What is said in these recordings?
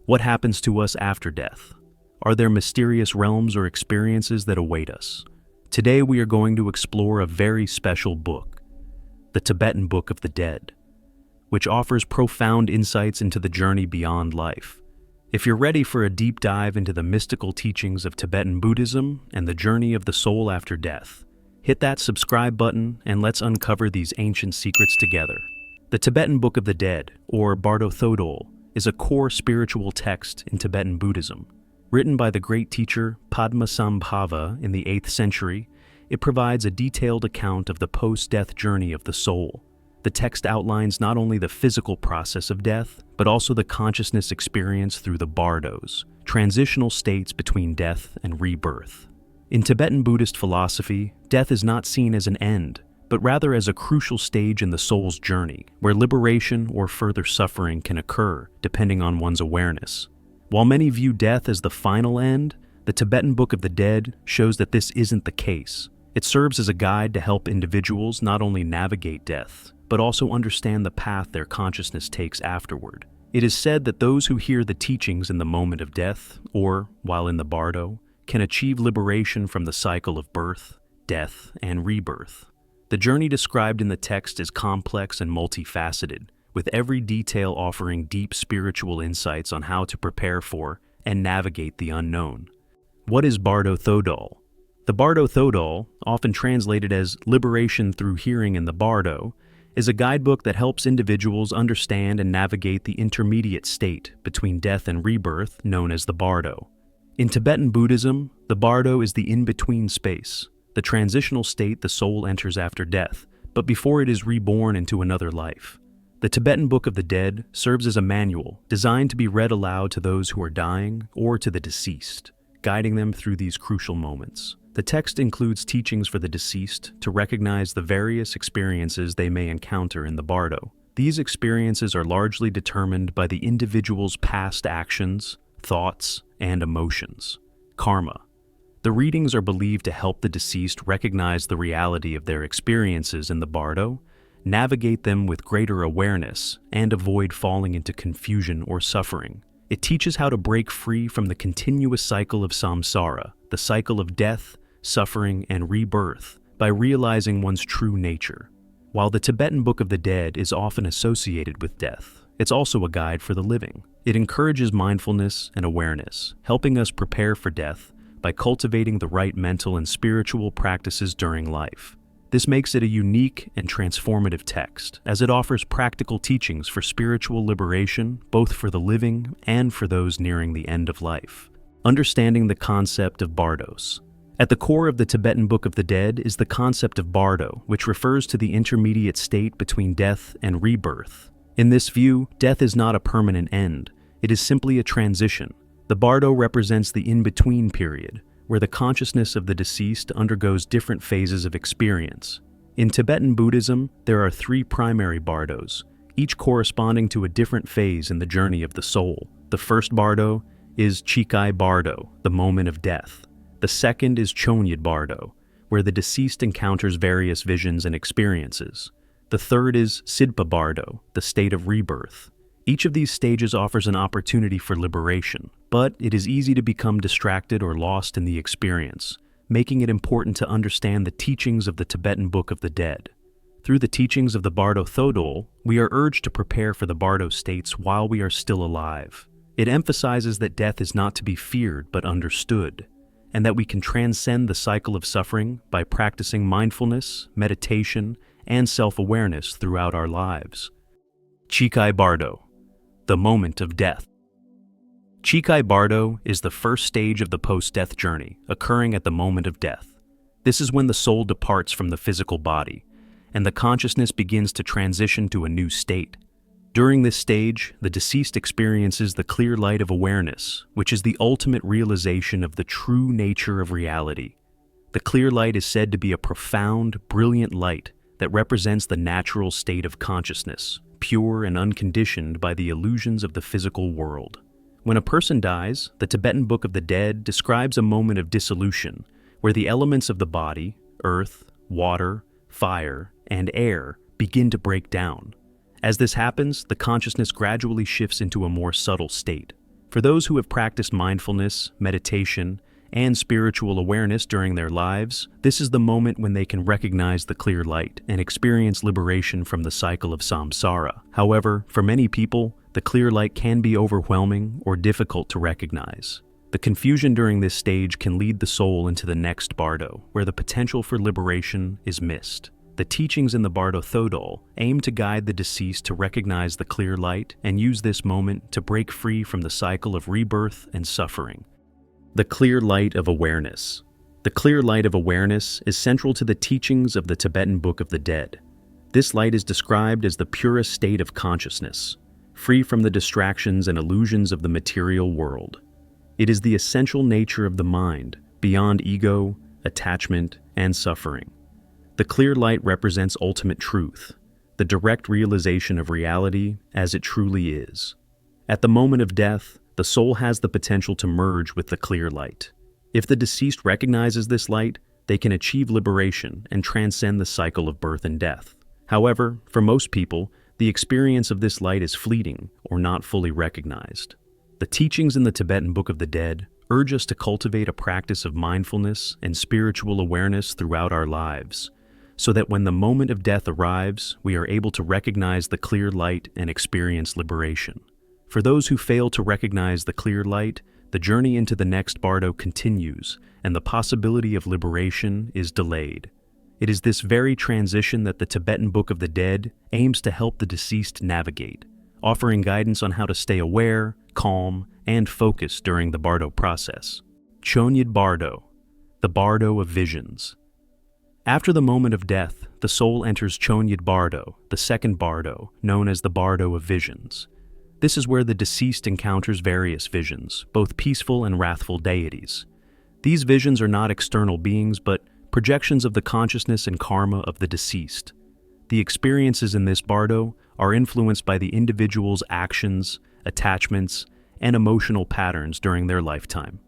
What happens to us after death? Are there mysterious realms or experiences that await us? Today we are going to explore a very special book, the Tibetan Book of the Dead, which offers profound insights into the journey beyond life. If you're ready for a deep dive into the mystical teachings of Tibetan Buddhism and the journey of the soul after death, hit that subscribe button and let's uncover these ancient secrets together. The Tibetan Book of the Dead, or Bardo Thödol, is a core spiritual text in Tibetan Buddhism. Written by the great teacher Padmasambhava in the 8th century, it provides a detailed account of the post-death journey of the soul. The text outlines not only the physical process of death, but also the consciousness experience through the Bardos, transitional states between death and rebirth. In Tibetan Buddhist philosophy, death is not seen as an end, but rather as a crucial stage in the soul's journey, where liberation or further suffering can occur, depending on one's awareness. While many view death as the final end, the Tibetan Book of the Dead shows that this isn't the case. It serves as a guide to help individuals not only navigate death, but also understand the path their consciousness takes afterward. It is said that those who hear the teachings in the moment of death, or while in the Bardo, can achieve liberation from the cycle of birth, death, and rebirth. The journey described in the text is complex and multifaceted, with every detail offering deep spiritual insights on how to prepare for and navigate the unknown. What is Bardo Thödol? The Bardo Thödol, often translated as Liberation Through Hearing in the Bardo, is a guidebook that helps individuals understand and navigate the intermediate state between death and rebirth known as the Bardo. In Tibetan Buddhism, the Bardo is the in-between space, the transitional state the soul enters after death, but before it is reborn into another life. The Tibetan Book of the Dead serves as a manual designed to be read aloud to those who are dying or to the deceased, guiding them through these crucial moments. The text includes teachings for the deceased to recognize the various experiences they may encounter in the Bardo. These experiences are largely determined by the individual's past actions, thoughts, and emotions, karma. The readings are believed to help the deceased recognize the reality of their experiences in the Bardo, navigate them with greater awareness, and avoid falling into confusion or suffering. It teaches how to break free from the continuous cycle of samsara, the cycle of death, suffering, and rebirth, by realizing one's true nature. While the Tibetan Book of the Dead is often associated with death, it's also a guide for the living. It encourages mindfulness and awareness, helping us prepare for death by cultivating the right mental and spiritual practices during life. This makes it a unique and transformative text, as it offers practical teachings for spiritual liberation, both for the living and for those nearing the end of life. Understanding the concept of Bardos. At the core of the Tibetan Book of the Dead is the concept of Bardo, which refers to the intermediate state between death and rebirth. In this view, death is not a permanent end. It is simply a transition. The Bardo represents the in-between period, where the consciousness of the deceased undergoes different phases of experience. In Tibetan Buddhism, there are 3 primary Bardos, each corresponding to a different phase in the journey of the soul. The first Bardo is Chikhai Bardo, the moment of death. The second is Chönyid Bardo, where the deceased encounters various visions and experiences. The third is Sidpa Bardo, the state of rebirth. Each of these stages offers an opportunity for liberation, but it is easy to become distracted or lost in the experience, making it important to understand the teachings of the Tibetan Book of the Dead. Through the teachings of the Bardo Thödol, we are urged to prepare for the Bardo states while we are still alive. It emphasizes that death is not to be feared but understood, and that we can transcend the cycle of suffering by practicing mindfulness, meditation, and self-awareness throughout our lives. Chikhai Bardo, the moment of death. Chikhai Bardo is the first stage of the post-death journey, occurring at the moment of death. This is when the soul departs from the physical body, and the consciousness begins to transition to a new state. During this stage, the deceased experiences the clear light of awareness, which is the ultimate realization of the true nature of reality. The clear light is said to be a profound, brilliant light that represents the natural state of consciousness, pure and unconditioned by the illusions of the physical world. When a person dies, the Tibetan Book of the Dead describes a moment of dissolution, where the elements of the body, earth, water, fire, and air, begin to break down. As this happens, the consciousness gradually shifts into a more subtle state. For those who have practiced mindfulness, meditation, and spiritual awareness during their lives, this is the moment when they can recognize the clear light and experience liberation from the cycle of samsara. However, for many people, the clear light can be overwhelming or difficult to recognize. The confusion during this stage can lead the soul into the next Bardo, where the potential for liberation is missed. The teachings in the Bardo Thödol aim to guide the deceased to recognize the clear light and use this moment to break free from the cycle of rebirth and suffering. The clear light of awareness. The clear light of awareness is central to the teachings of the Tibetan Book of the Dead. This light is described as the purest state of consciousness, free from the distractions and illusions of the material world. It is the essential nature of the mind, beyond ego, attachment, and suffering. The clear light represents ultimate truth, the direct realization of reality as it truly is. At the moment of death, the soul has the potential to merge with the clear light. If the deceased recognizes this light, they can achieve liberation and transcend the cycle of birth and death. However, for most people, the experience of this light is fleeting or not fully recognized. The teachings in the Tibetan Book of the Dead urge us to cultivate a practice of mindfulness and spiritual awareness throughout our lives, so that when the moment of death arrives, we are able to recognize the clear light and experience liberation. For those who fail to recognize the clear light, the journey into the next Bardo continues, and the possibility of liberation is delayed. It is this very transition that the Tibetan Book of the Dead aims to help the deceased navigate, offering guidance on how to stay aware, calm, and focused during the Bardo process. Chönyid Bardo, the Bardo of visions. After the moment of death, the soul enters Chönyid Bardo, the second Bardo, known as the Bardo of visions. This is where the deceased encounters various visions, both peaceful and wrathful deities. These visions are not external beings, but projections of the consciousness and karma of the deceased. The experiences in this Bardo are influenced by the individual's actions, attachments, and emotional patterns during their lifetime.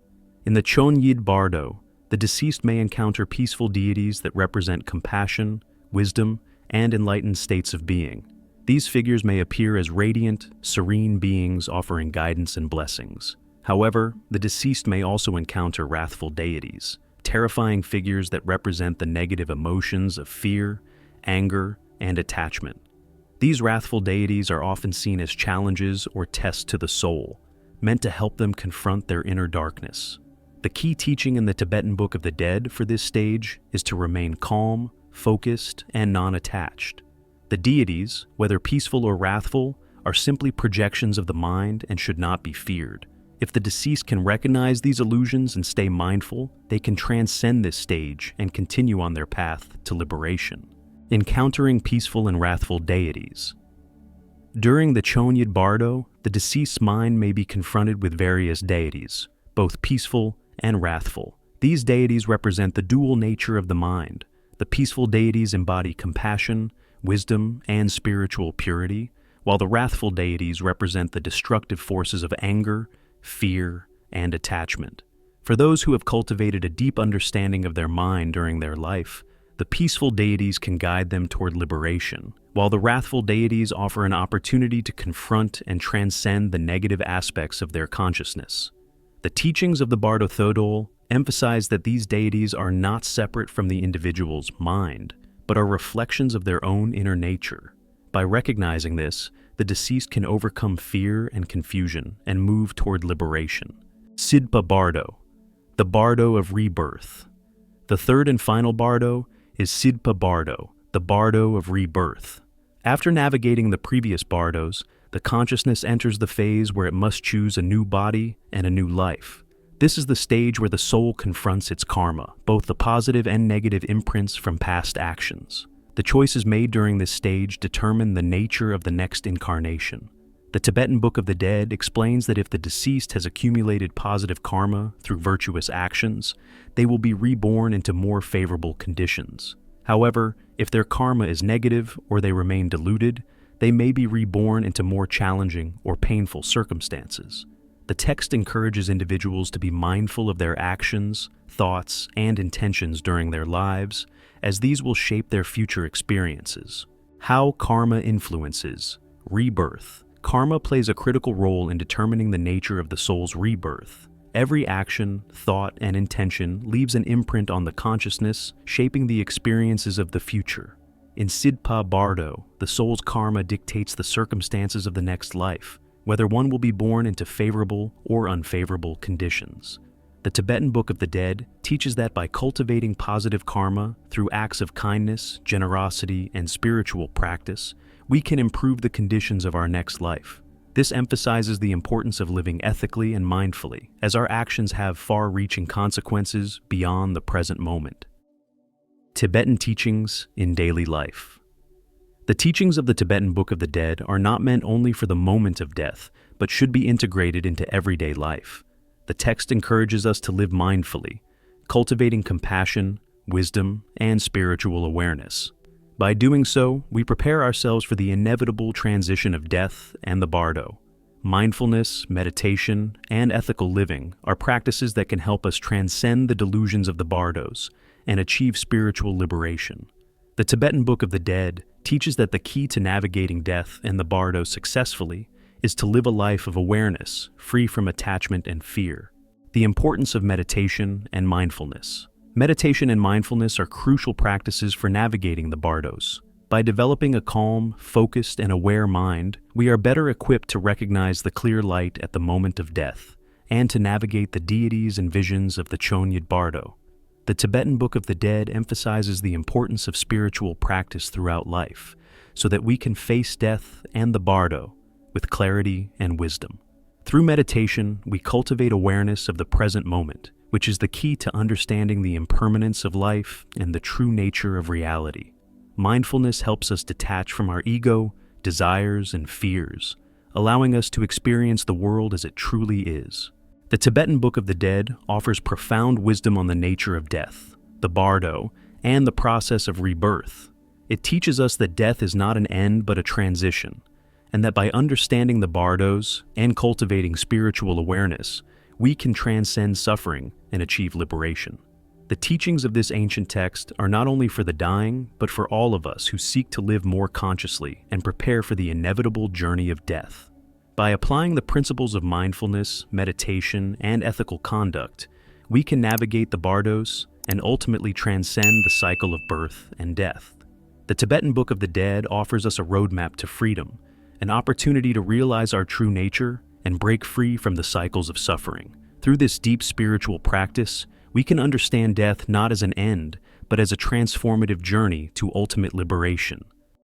In the Chönyid Bardo, the deceased may encounter peaceful deities that represent compassion, wisdom, and enlightened states of being. These figures may appear as radiant, serene beings offering guidance and blessings. However, the deceased may also encounter wrathful deities, terrifying figures that represent the negative emotions of fear, anger, and attachment. These wrathful deities are often seen as challenges or tests to the soul, meant to help them confront their inner darkness. The key teaching in the Tibetan Book of the Dead for this stage is to remain calm, focused, and non-attached. The deities, whether peaceful or wrathful, are simply projections of the mind and should not be feared. If the deceased can recognize these illusions and stay mindful, they can transcend this stage and continue on their path to liberation. Encountering peaceful and wrathful deities. During the Chönyid Bardo, the deceased's mind may be confronted with various deities, both peaceful and wrathful. These deities represent the dual nature of the mind. The peaceful deities embody compassion, wisdom, and spiritual purity, while the wrathful deities represent the destructive forces of anger, fear, and attachment. For those who have cultivated a deep understanding of their mind during their life, the peaceful deities can guide them toward liberation, while the wrathful deities offer an opportunity to confront and transcend the negative aspects of their consciousness. The teachings of the Bardo Thödol emphasize that these deities are not separate from the individual's mind, but are reflections of their own inner nature. By recognizing this, the deceased can overcome fear and confusion and move toward liberation. Sidpa Bardo, the Bardo of Rebirth. The third and final Bardo is Sidpa Bardo, the Bardo of Rebirth. After navigating the previous Bardos, the consciousness enters the phase where it must choose a new body and a new life. This is the stage where the soul confronts its karma, both the positive and negative imprints from past actions. The choices made during this stage determine the nature of the next incarnation. The Tibetan Book of the Dead explains that if the deceased has accumulated positive karma through virtuous actions, they will be reborn into more favorable conditions. However, if their karma is negative or they remain deluded, they may be reborn into more challenging or painful circumstances. The text encourages individuals to be mindful of their actions, thoughts, and intentions during their lives, as these will shape their future experiences. How karma influences rebirth, Karma plays a critical role in determining the nature of the soul's rebirth. Every action, thought, and intention leaves an imprint on the consciousness, shaping the experiences of the future. In Sidpa Bardo, the soul's karma dictates the circumstances of the next life, whether one will be born into favorable or unfavorable conditions. The Tibetan Book of the Dead teaches that by cultivating positive karma through acts of kindness, generosity, and spiritual practice, we can improve the conditions of our next life. This emphasizes the importance of living ethically and mindfully, as our actions have far-reaching consequences beyond the present moment. Tibetan teachings in daily life. The teachings of the Tibetan Book of the Dead are not meant only for the moment of death, but should be integrated into everyday life. The text encourages us to live mindfully, cultivating compassion, wisdom, and spiritual awareness. By doing so, we prepare ourselves for the inevitable transition of death and the Bardo. Mindfulness, meditation, and ethical living are practices that can help us transcend the delusions of the Bardos and achieve spiritual liberation. The Tibetan Book of the Dead teaches that the key to navigating death and the Bardo successfully is to live a life of awareness, free from attachment and fear. The importance of meditation and mindfulness. Meditation and mindfulness are crucial practices for navigating the Bardos. By developing a calm, focused, and aware mind, we are better equipped to recognize the clear light at the moment of death, and to navigate the deities and visions of the Chönyid Bardo. The Tibetan Book of the Dead emphasizes the importance of spiritual practice throughout life, so that we can face death and the Bardo with clarity and wisdom. Through meditation, we cultivate awareness of the present moment, which is the key to understanding the impermanence of life and the true nature of reality. Mindfulness helps us detach from our ego, desires, and fears, allowing us to experience the world as it truly is. The Tibetan Book of the Dead offers profound wisdom on the nature of death, the Bardo, and the process of rebirth. It teaches us that death is not an end but a transition, and that by understanding the Bardos and cultivating spiritual awareness, we can transcend suffering and achieve liberation. The teachings of this ancient text are not only for the dying, but for all of us who seek to live more consciously and prepare for the inevitable journey of death. By applying the principles of mindfulness, meditation, and ethical conduct, we can navigate the Bardos and ultimately transcend the cycle of birth and death. The Tibetan Book of the Dead offers us a roadmap to freedom, an opportunity to realize our true nature and break free from the cycles of suffering. Through this deep spiritual practice, we can understand death not as an end, but as a transformative journey to ultimate liberation.